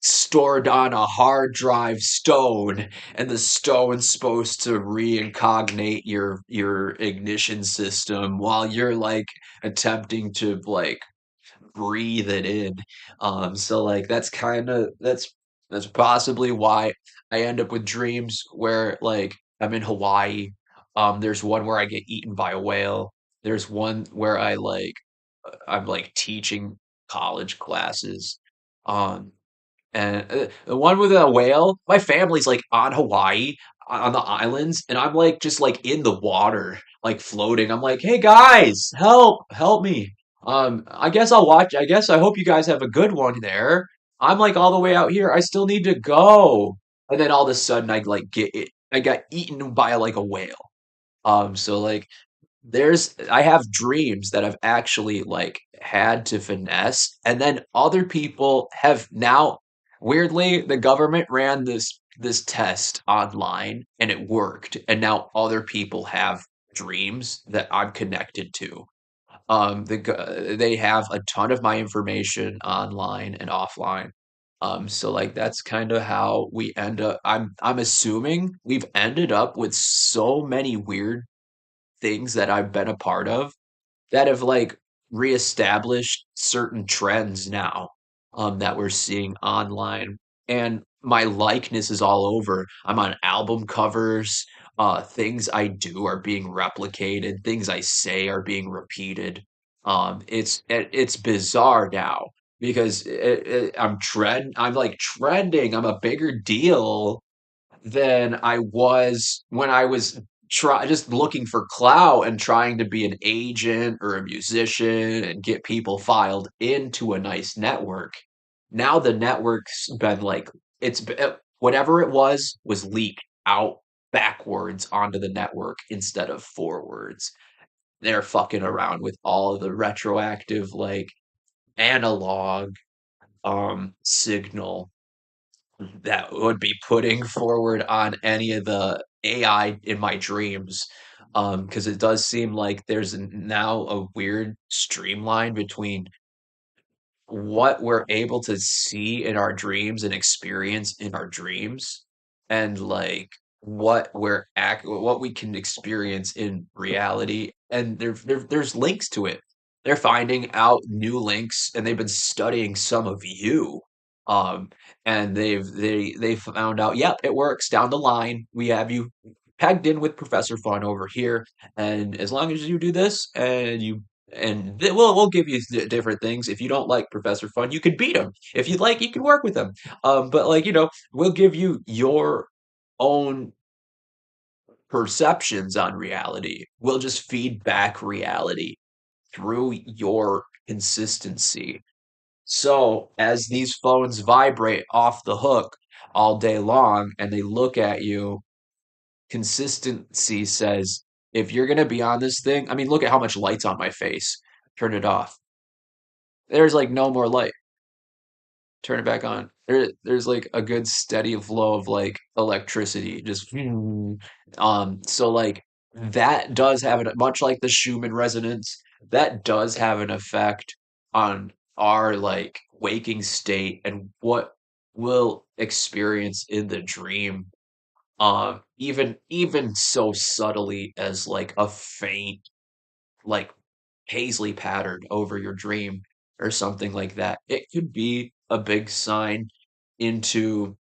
stored on a hard drive stone, and the stone's supposed to reincognate your ignition system while you're like attempting to like breathe it in. So like that's possibly why I end up with dreams where like I'm in Hawaii. There's one where I get eaten by a whale. There's one where I'm like teaching college classes. Um, and the one with a whale, my family's like on Hawaii, on the islands, and I'm like just like in the water, like floating. I'm like, hey guys, help me. I guess I'll watch. I guess I hope you guys have a good one there. I'm like all the way out here. I still need to go. And then all of a sudden, I got eaten by like a whale. So like I have dreams that I've actually like had to finesse, and then other people have now weirdly the government ran this test online and it worked, and now other people have dreams that I'm connected to. They have a ton of my information online and offline. So like that's kind of how we end up. I'm assuming we've ended up with so many weird things that I've been a part of that have like reestablished certain trends now that we're seeing online. And my likeness is all over. I'm on album covers. Things I do are being replicated. Things I say are being repeated. It's bizarre now because I'm like trending. I'm a bigger deal than I was when I was just looking for clout and trying to be an agent or a musician and get people filed into a nice network. Now the network's been like whatever it was leaked out backwards onto the network instead of forwards. They're fucking around with all of the retroactive like analog signal that would be putting forward on any of the AI in my dreams. Because it does seem like there's now a weird streamline between what we're able to see in our dreams and experience in our dreams and like what we can experience in reality, and there's links to it. They're finding out new links, and they've been studying some of you, um and they found out, yep, it works. Down the line we have you pegged in with Professor Fun over here, and as long as you do this and you we'll give you different things. If you don't like Professor Fun, you can beat him. If you like, you can work with him. But like, we'll give you your own perceptions on reality. We'll just feed back reality through your consistency. So as these phones vibrate off the hook all day long and they look at you, consistency says, if you're going to be on this thing, I mean, look at how much light's on my face. Turn it off. There's like no more light. Turn it back on. There's like a good steady flow of like electricity, just so like that does have an much like the Schumann resonance, that does have an effect on our like waking state and what we'll experience in the dream. Even so subtly as like a faint like paisley pattern over your dream or something like that. It could be a big sign into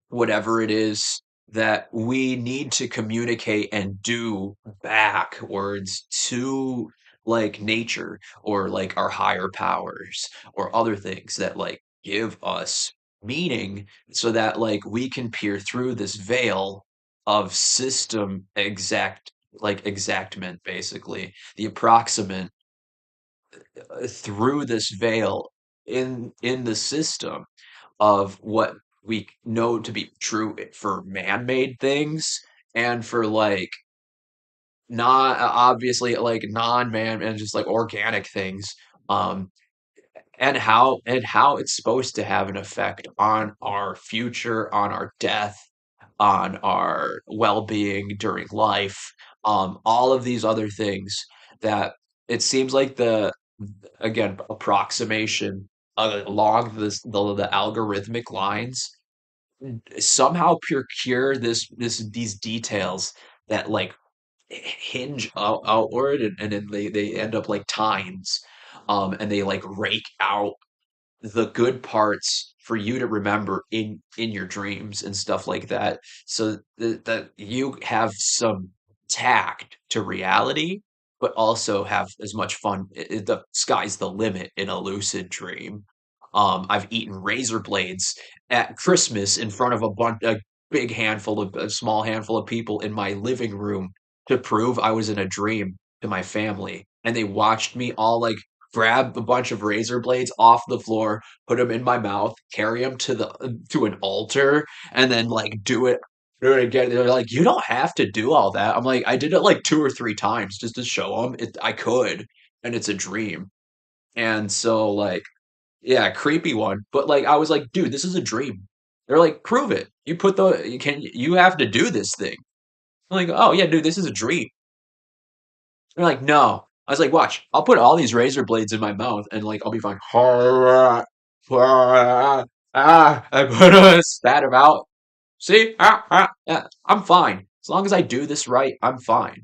whatever it is that we need to communicate and do backwards to like nature or like our higher powers or other things that like give us meaning so that like we can peer through this veil of system exactment basically the approximate through this veil in the system of what we know to be true for man-made things and for like not obviously like non-man and just like organic things um and how it's supposed to have an effect on our future, on our death, on our well-being during life, all of these other things that it seems like the again approximation along the algorithmic lines somehow procure these details that like hinge outward and then they end up like tines and they like rake out the good parts for you to remember in your dreams and stuff like that so that you have some tact to reality but also have as much fun the sky's the limit in a lucid dream. I've eaten razor blades at Christmas in front of a big handful of a small handful of people in my living room to prove I was in a dream to my family and they watched me all like grab a bunch of razor blades off the floor, put them in my mouth, carry them to an altar, and then like do it again. They're like, you don't have to do all that. I'm like, I did it like 2 or 3 times just to show them I could, and it's a dream. And so like, yeah, creepy one. But like, I was like, dude, this is a dream. They're like, prove it. You have to do this thing. I'm like, oh yeah, dude, this is a dream. They're like, no. I was like, watch, I'll put all these razor blades in my mouth and like I'll be fine. I put a spat them out. See? Yeah, I'm fine. As long as I do this right, I'm fine.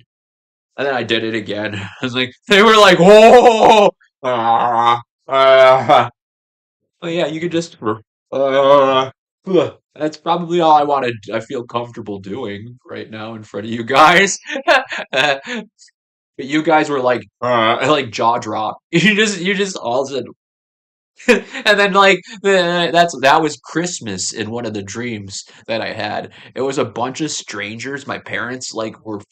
And then I did it again. I was like, they were like, whoa! Oh yeah, you could just that's probably all I wanted. I feel comfortable doing right now in front of you guys. But you guys were like jaw drop. You just all said, and then like that was Christmas in one of the dreams that I had. It was a bunch of strangers. My parents like were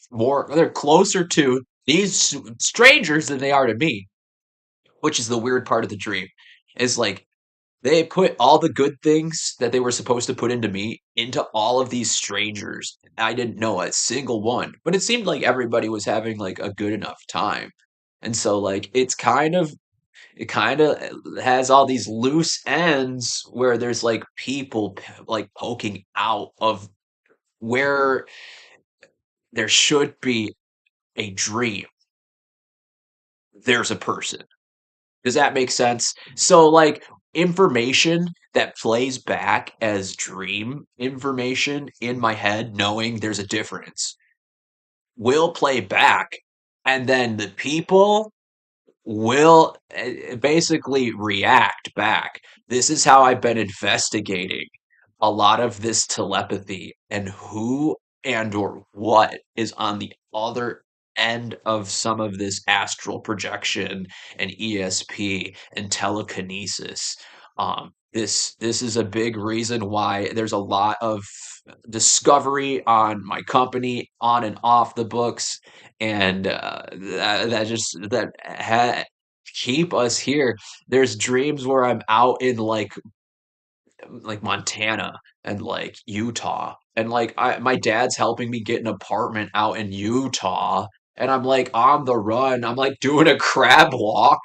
they're closer to these strangers than they are to me, which is the weird part of the dream. Is like they put all the good things that they were supposed to put into me into all of these strangers. I didn't know a single one, but it seemed like everybody was having like a good enough time. And so like it kind of has all these loose ends where there's like people like poking out of where there should be a dream. There's a person. Does that make sense? So, like, information that plays back as dream information in my head, knowing there's a difference, will play back. And then the people will basically react back. This is how I've been investigating a lot of this telepathy and who and or what is on the other end of some of this astral projection and ESP and telekinesis. This is a big reason why there's a lot of discovery on my company on and off the books, and that just keep us here. There's dreams where I'm out in like Montana and like Utah. And like my dad's helping me get an apartment out in Utah. And I'm like on the run. I'm like doing a crab walk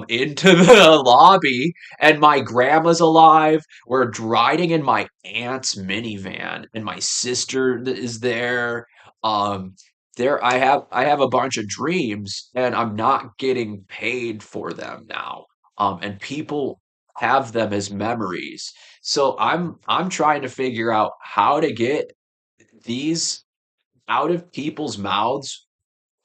into the lobby, and my grandma's alive. We're riding in my aunt's minivan and my sister is there. Um there I have a bunch of dreams and I'm not getting paid for them now. And people have them as memories, so I'm trying to figure out how to get these out of people's mouths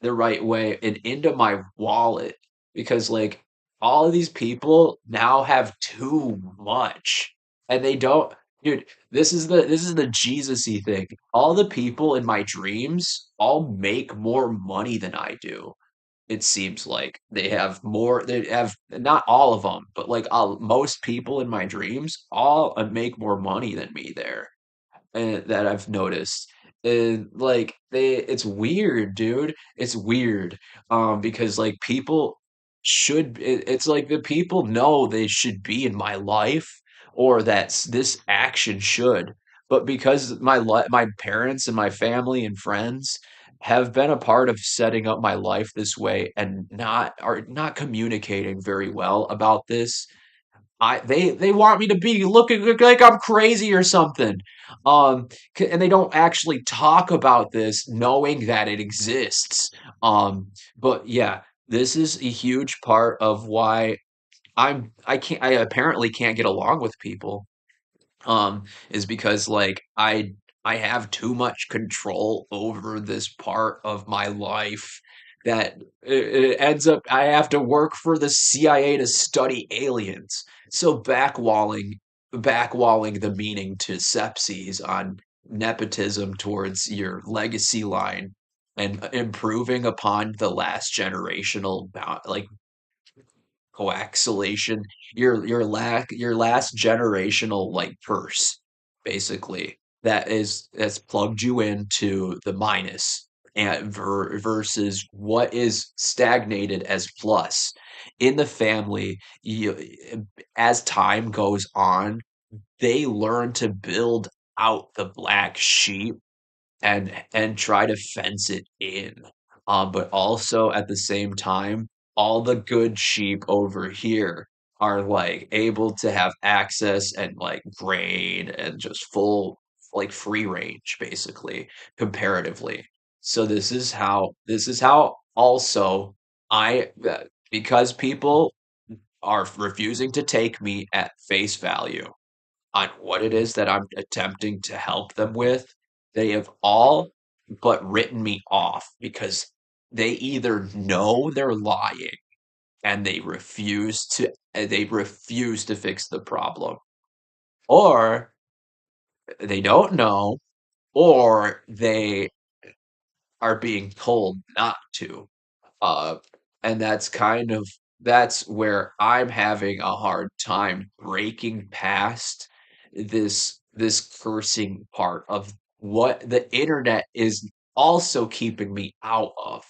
the right way and into my wallet, because like all of these people now have too much and they don't. Dude, this is the Jesus-y thing. All the people in my dreams all make more money than I do. It seems like they have, not all of them, but like most people in my dreams all make more money than me there, and that I've noticed. And like it's weird, dude. It's weird. Because like people it's like the people know they should be in my life, or that this action should. But because my parents and my family and friends have been a part of setting up my life this way and not communicating very well about this, they want me to be looking like I'm crazy or something. And they don't actually talk about this knowing that it exists. But yeah, this is a huge part of why I apparently can't get along with people, is because like I have too much control over this part of my life that it ends up I have to work for the CIA to study aliens. So backwalling the meaning to sepses on nepotism towards your legacy line and improving upon the last generational like coaxylation, your last generational like purse, basically, that's plugged you into the minus, and versus what is stagnated as plus in the family. You, as time goes on, they learn to build out the black sheep and try to fence it in. But also at the same time, all the good sheep over here are like able to have access and like grain and just full like free range basically, comparatively. So this is how also because people are refusing to take me at face value on what it is that I'm attempting to help them with, they have all but written me off because they either know they're lying and they refuse to fix the problem, or they don't know, or they are being told not to. Uh, and that's where I'm having a hard time breaking past this cursing part of what the internet is also keeping me out of.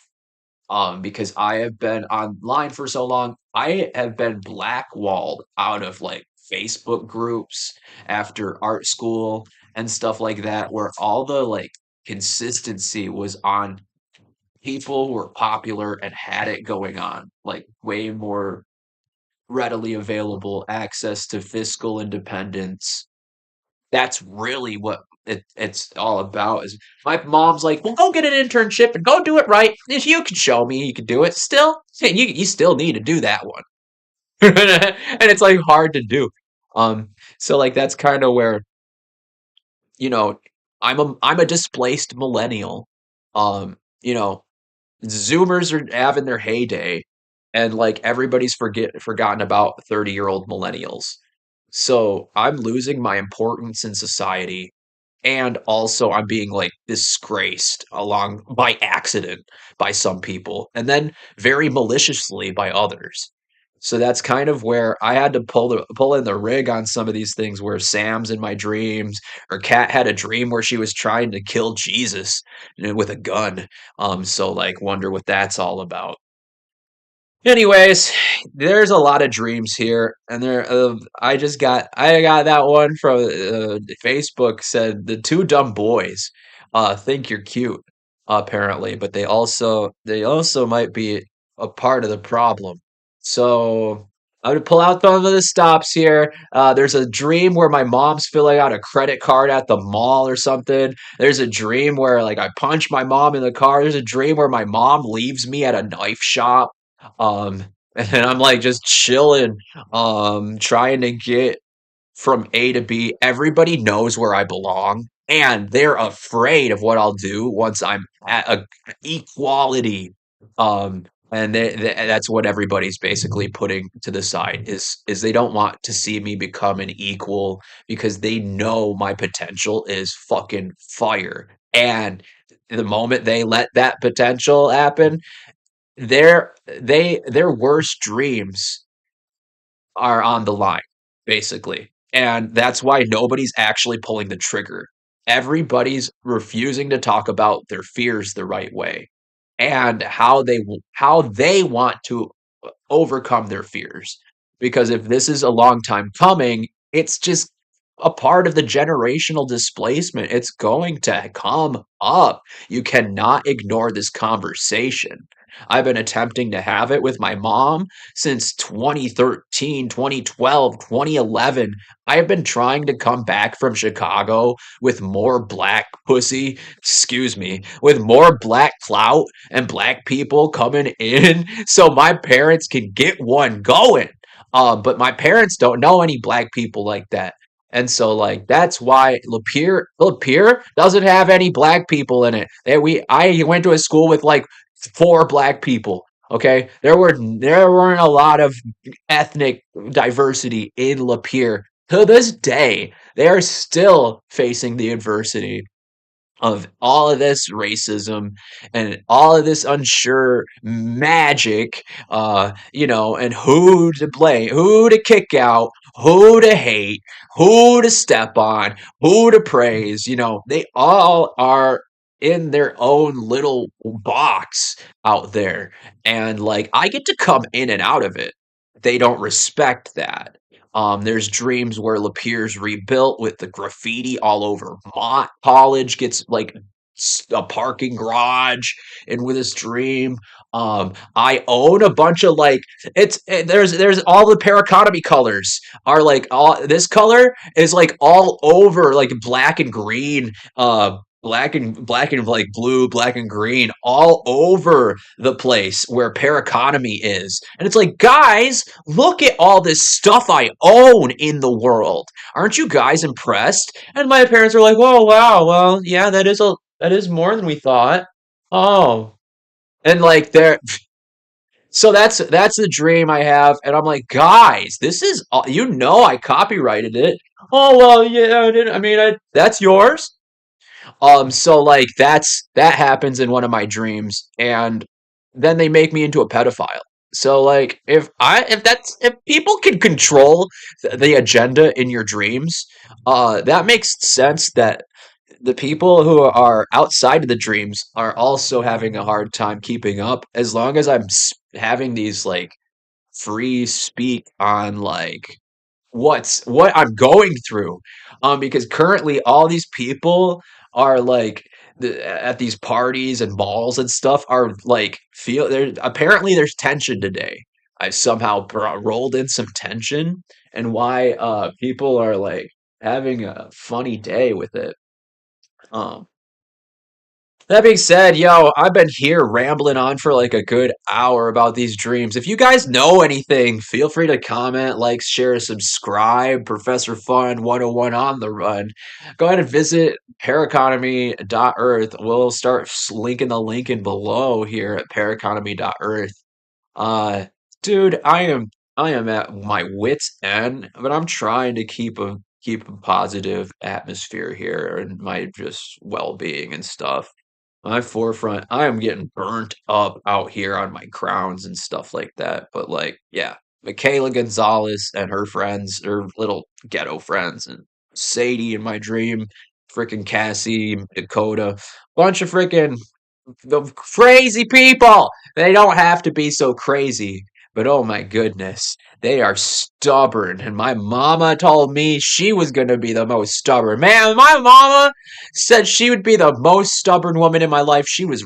Because I have been online for so long, I have been blackwalled out of like Facebook groups after art school and stuff like that, where all the like consistency was on people who were popular and had it going on, like way more readily available access to fiscal independence. That's really what it's all about. Is my mom's like, well, go get an internship and go do it right. If you can show me you can do it, still, you still need to do that one, and it's like hard to do. Um, so like that's kind of where you know I'm a displaced millennial. You know, Zoomers are having their heyday, and like everybody's forgotten about 30-year-old millennials. So I'm losing my importance in society. and also I'm being like disgraced along by accident by some people, and then very maliciously by others. So that's kind of where I had to pull in the rig on some of these things where Sam's in my dreams, or Kat had a dream where she was trying to kill Jesus, with a gun. So like wonder what that's all about. Anyways, there's a lot of dreams here, and I got that one from Facebook said the two dumb boys think you're cute apparently, but they also might be a part of the problem. So I would pull out some of the stops here. There's a dream where my mom's filling out a credit card at the mall or something. There's a dream where like I punch my mom in the car. There's a dream where my mom leaves me at a knife shop. Um, and then I'm like just chilling, trying to get from A to B. Everybody knows where I belong, and they're afraid of what I'll do once I'm at equality. Um, and that's what everybody's basically putting to the side is they don't want to see me become an equal because they know my potential is fucking fire. And the moment they let that potential happen, their worst dreams are on the line, basically. And that's why nobody's actually pulling the trigger. Everybody's refusing to talk about their fears the right way and how they want to overcome their fears. Because if this is a long time coming, it's just a part of the generational displacement. It's going to come up. You cannot ignore this conversation. I've been attempting to have it with my mom since 2013, 2012, 2011. I've been trying to come back from Chicago with more black pussy, excuse me, with more black clout and black people coming in so my parents can get one going. But my parents don't know any black people like that. And so like that's why Lapeer doesn't have any black people in it. I went to a school with like four black people. Okay. There weren't a lot of ethnic diversity in Lapeer. To this day, they are still facing the adversity of all of this racism and all of this unsure magic, and who to blame, who to kick out, who to hate, who to step on, who to praise. They all are in their own little box out there. And like, I get to come in and out of it. They don't respect that. There's dreams where Lapierre's rebuilt with the graffiti all over. Mott College gets like a parking garage, and with this dream, I own a bunch of like there's all the paraconomy colors are like all this color is like all over like black and green, black and like blue, black and green, all over the place where paraconomy is. And it's like, guys, look at all this stuff I own in the world. Aren't you guys impressed? And my parents are like, "Whoa, wow, well, yeah, that is more than we thought." Oh, and like so that's the dream I have, and I'm like, guys, this is I copyrighted it. Oh well, yeah, I didn't. I mean, that's yours. So like that happens in one of my dreams, and then they make me into a pedophile. So like if people can control the agenda in your dreams, that makes sense that the people who are outside of the dreams are also having a hard time keeping up as long as I'm having these like free speak on like what I'm going through. Because currently all these people are like at these parties and balls and stuff are like feel there apparently there's tension today. I somehow rolled in some tension and why people are like having a funny day with it. Um that being said, yo, I've been here rambling on for like a good hour about these dreams. If you guys know anything, feel free to comment, like, share, subscribe. Professor Fun 101 on the run. Go ahead and visit paraconomy.earth. We'll start linking the link in below here at paraconomy.earth. Uh, dude, I am at my wit's end, but I'm trying to keep a keep a positive atmosphere here and my just well-being and stuff. My forefront, I am getting burnt up out here on my crowns and stuff like that. But like, yeah, Michaela Gonzalez and her friends, her little ghetto friends, and Sadie in my dream, freaking Cassie, Dakota, bunch of freaking the crazy people. They don't have to be so crazy, but oh my goodness, they are stubborn. And my mama told me she was going to be the most stubborn. Man, my mama said she would be the most stubborn woman in my life. She was